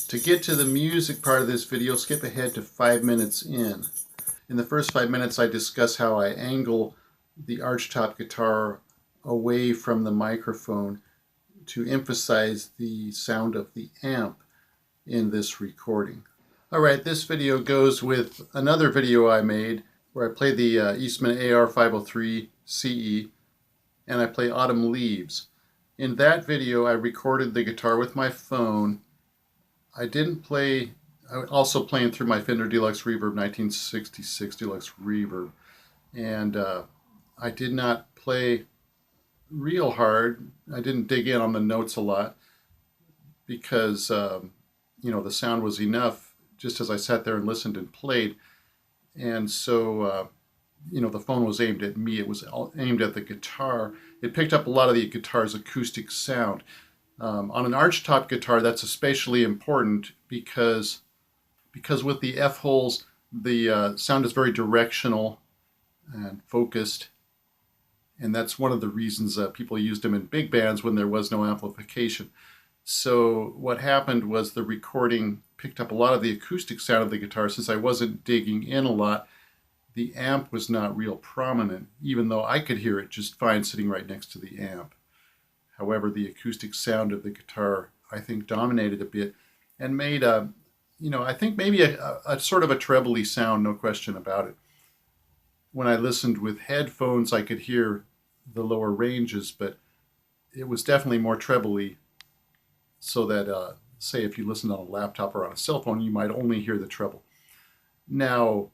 To get to the music part of this video, skip ahead to 5 minutes in. In the first 5 minutes, I discuss how I angle the Archtop guitar away from the microphone to emphasize the sound of the amp in this recording. Alright, this video goes with another video I made where I play the Eastman AR503ce and I play Autumn Leaves. In that video, I recorded the guitar with my phone. I was also playing through my Fender Deluxe Reverb 1966 Deluxe Reverb, and I did not play real hard. I didn't dig in on the notes a lot because the sound was enough just as I sat there and listened and played. And so the phone was aimed at me. It was aimed at the guitar. It picked up a lot of the guitar's acoustic sound. On an Archtop guitar, that's especially important because with the F-holes, the sound is very directional and focused. And that's one of the reasons people used them in big bands when there was no amplification. So what happened was the recording picked up a lot of the acoustic sound of the guitar. Since I wasn't digging in a lot, the amp was not real prominent, even though I could hear it just fine sitting right next to the amp. However, the acoustic sound of the guitar, I think, dominated a bit and made I think maybe a sort of a trebly sound, no question about it. When I listened with headphones, I could hear the lower ranges, but it was definitely more trebly, so that, say, if you listened on a laptop or on a cell phone, you might only hear the treble. Now,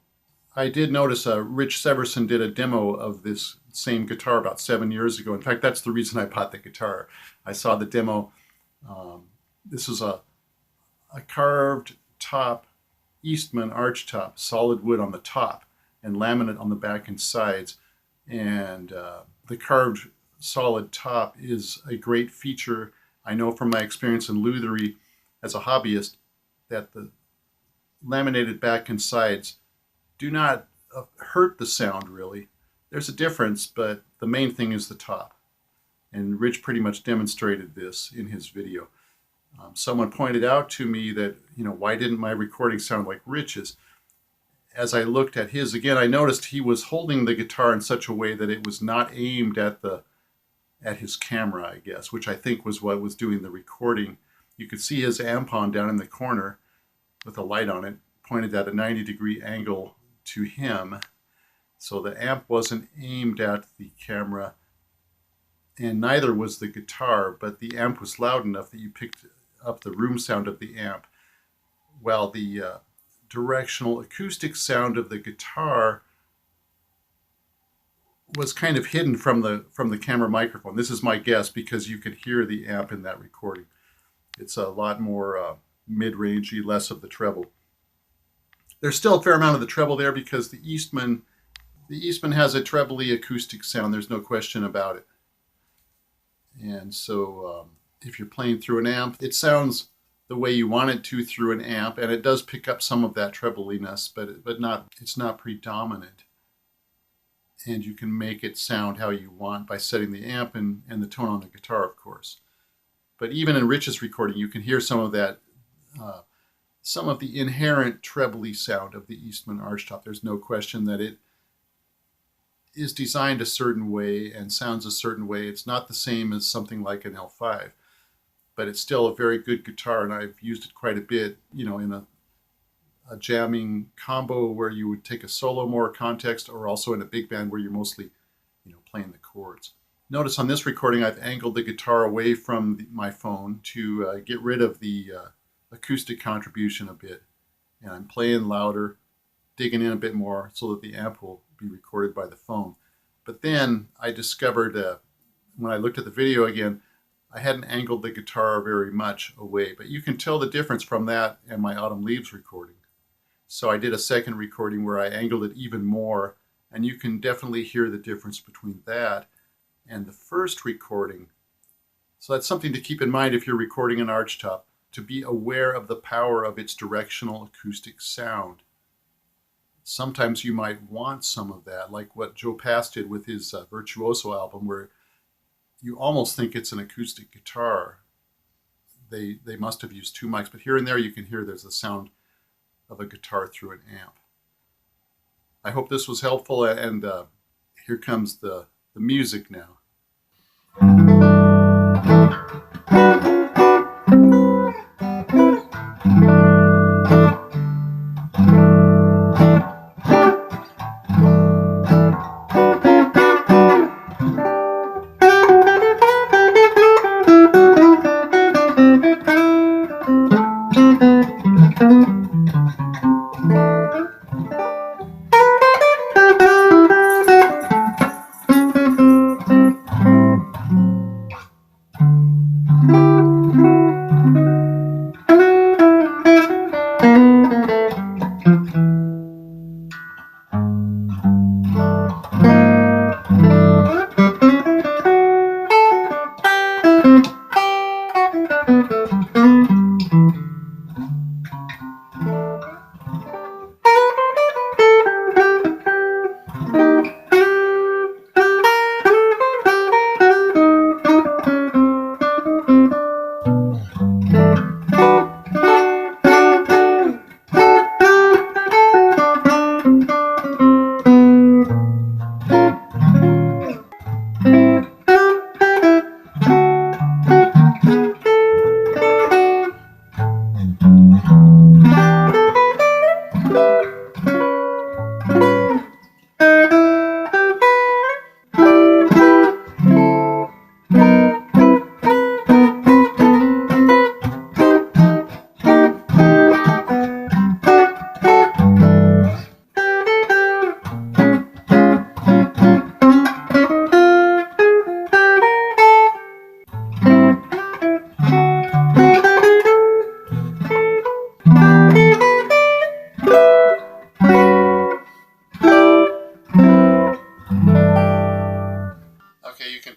I did notice Rich Severson did a demo of this same guitar about 7 years ago. In fact, that's the reason I bought the guitar. I saw the demo. This is a carved top Eastman Archtop, solid wood on the top and laminate on the back and sides. And the carved solid top is a great feature. I know from my experience in lutherie as a hobbyist that the laminated back and sides do not hurt the sound, really. There's a difference, but the main thing is the top. And Rich pretty much demonstrated this in his video. Someone pointed out to me that, why didn't my recording sound like Rich's? As I looked at his, again, I noticed he was holding the guitar in such a way that it was not aimed at his camera, I guess, which I think was what was doing the recording. You could see his amp on down in the corner with a light on it, pointed at a 90-degree angle to him. So the amp wasn't aimed at the camera, and neither was the guitar, but the amp was loud enough that you picked up the room sound of the amp, while the directional acoustic sound of the guitar was kind of hidden from the camera microphone. This is my guess because you could hear the amp in that recording. It's a lot more mid-rangey, less of the treble. There's still a fair amount of the treble there because the Eastman has a trebly acoustic sound. There's no question about it. And so if you're playing through an amp, it sounds the way you want it to through an amp, and it does pick up some of that trebliness, but it's not predominant. And you can make it sound how you want by setting the amp and the tone on the guitar, of course. But even in Rich's recording, you can hear some of that, some of the inherent trebly sound of the Eastman Archtop. There's no question that it is designed a certain way and sounds a certain way. It's not the same as something like an L5, but it's still a very good guitar, and I've used it quite a bit, in a jamming combo where you would take a solo more context, or also in a big band where you're mostly, playing the chords. Notice on this recording, I've angled the guitar away from my phone to get rid of the acoustic contribution a bit, and I'm playing louder, digging in a bit more so that the amp will be recorded by the phone. But then I discovered when I looked at the video again, I hadn't angled the guitar very much away, but you can tell the difference from that and my Autumn Leaves recording. So I did a second recording where I angled it even more, and you can definitely hear the difference between that and the first recording. So that's something to keep in mind if you're recording an Archtop, to be aware of the power of its directional acoustic sound. Sometimes you might want some of that, like what Joe Pass did with his Virtuoso album, where you almost think it's an acoustic guitar they must have used two mics, but here and there you can hear there's the sound of a guitar through an amp. I hope this was helpful, and here comes the music now.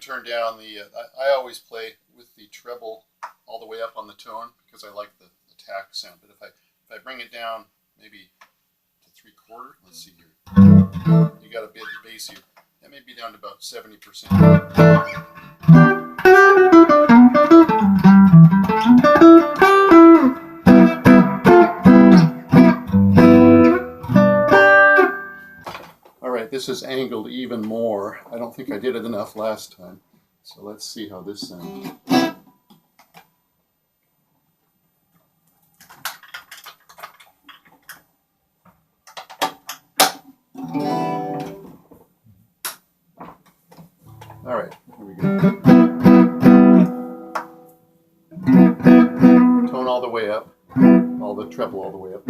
Turn down the, I always play with the treble all the way up on the tone because I like the attack sound, but if I bring it down maybe to 3/4, let's see here, you got a bit of bass here, that may be down to about 70%. Alright, this is angled even more. I don't think I did it enough last time. So let's see how this sounds. Alright, here we go. Tone all the way up. All the treble all the way up.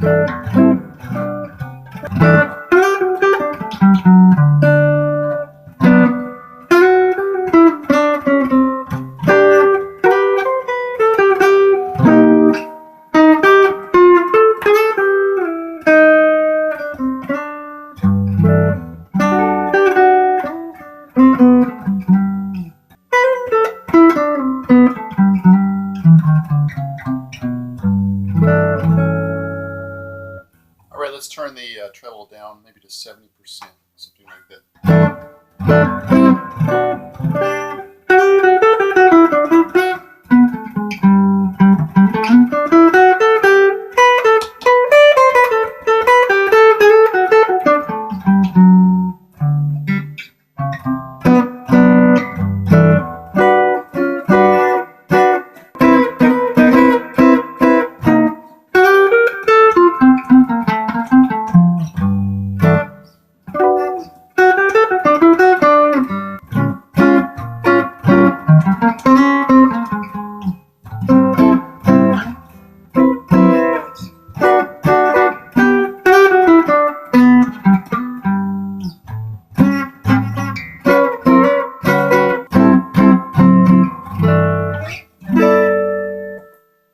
All right, let's turn the treble down maybe to 70%, something like that.